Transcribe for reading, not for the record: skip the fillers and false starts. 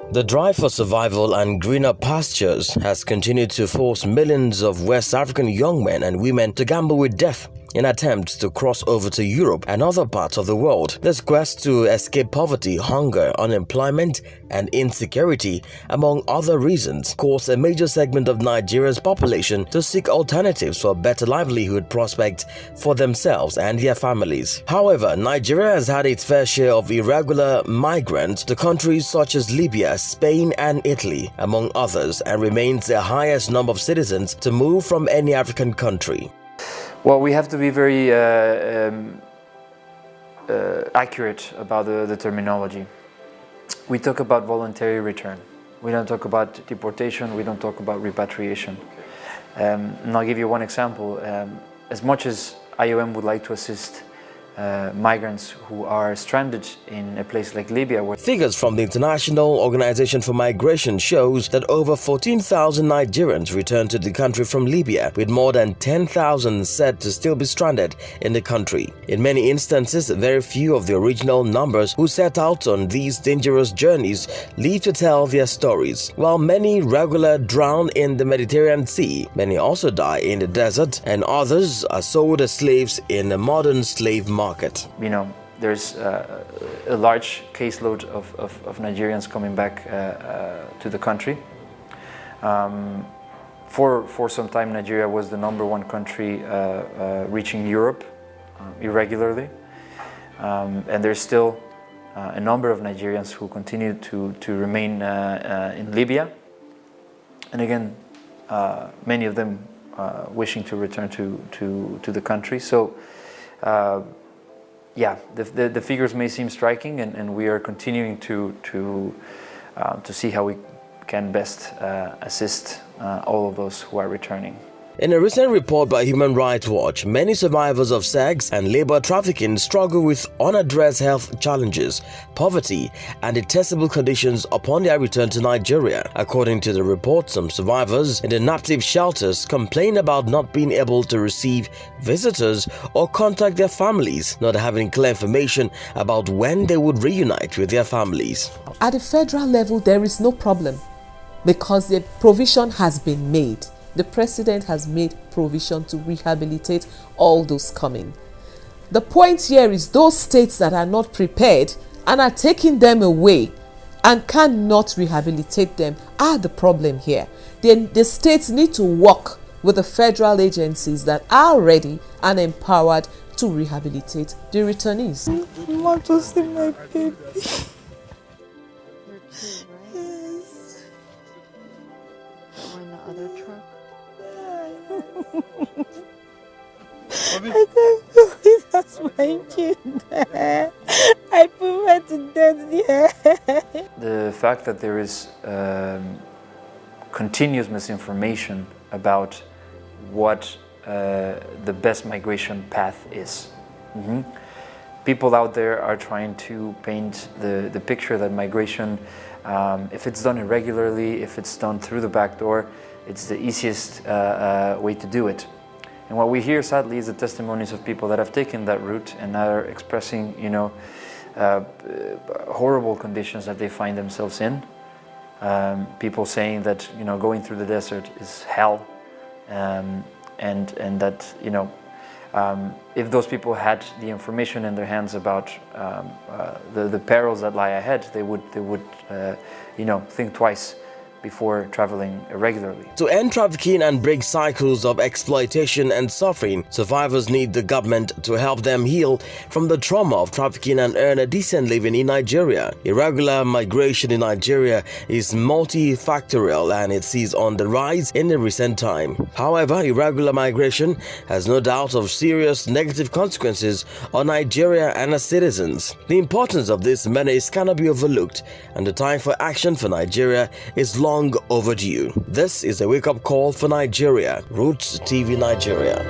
The drive for survival and greener pastures has continued to force millions of West African young men and women to gamble with death in attempts to cross over to Europe and other parts of the world. This quest to escape poverty, hunger, unemployment, and insecurity, among other reasons, caused a major segment of Nigeria's population to seek alternatives for better livelihood prospects for themselves and their families. However, Nigeria has had its fair share of irregular migrants to countries such as Libya, Spain, and Italy, among others, and remains the highest number of citizens to move from any African country. Well, we have to be very accurate about the terminology. We talk about voluntary return. We don't talk about deportation. We don't talk about repatriation. And I'll give you one example. As much as IOM would like to assist migrants who are stranded in a place like Libya. Figures from the International Organization for Migration shows that over 14,000 Nigerians returned to the country from Libya, with more than 10,000 said to still be stranded in the country. In many instances, very few of the original numbers who set out on these dangerous journeys live to tell their stories. While many regularly drown in the Mediterranean Sea, many also die in the desert, and others are sold as slaves in the modern slave market. You know, there's a large caseload of Nigerians coming back to the country. For some time, Nigeria was the #1 country reaching Europe irregularly. And there's still a number of Nigerians who continue to remain in Libya. And again, many of them wishing to return to the country. So, yeah, the figures may seem striking, and we are continuing to see how we can best assist all of those who are returning. In a recent report by Human Rights Watch, many survivors of sex and labor trafficking struggle with unaddressed health challenges, poverty, and detestable conditions upon their return to Nigeria. According to the report, some survivors in the captive shelters complain about not being able to receive visitors or contact their families, not having clear information about when they would reunite with their families. At the federal level, there is no problem because the provision has been made. The president has made provision to rehabilitate all those coming. The point here is those states that are not prepared and are taking them away and cannot rehabilitate them are the problem here. Then the states need to work with the federal agencies that are ready and empowered to rehabilitate the returnees. I want to see my baby. Yes. We're in the other truck. I can't believe that's my kid. I put her to death here. The fact that there is continuous misinformation about what the best migration path is. People out there are trying to paint the picture that migration, if it's done irregularly, if it's done through the back door, it's the easiest way to do it. And what we hear, sadly, is the testimonies of people that have taken that route and are expressing, you know, horrible conditions that they find themselves in. People saying that, you know, going through the desert is hell, and that, you know, if those people had the information in their hands about the perils that lie ahead, they would you know, think twice before traveling irregularly. To end trafficking and break cycles of exploitation and suffering, survivors need the government to help them heal from the trauma of trafficking and earn a decent living in Nigeria. Irregular migration in Nigeria is multifactorial and it is on the rise in the recent time. However, irregular migration has no doubt of serious negative consequences on Nigeria and its citizens. The importance of this menace cannot be overlooked, and the time for action for Nigeria is long overdue. This is a wake-up call for Nigeria. Roots TV Nigeria.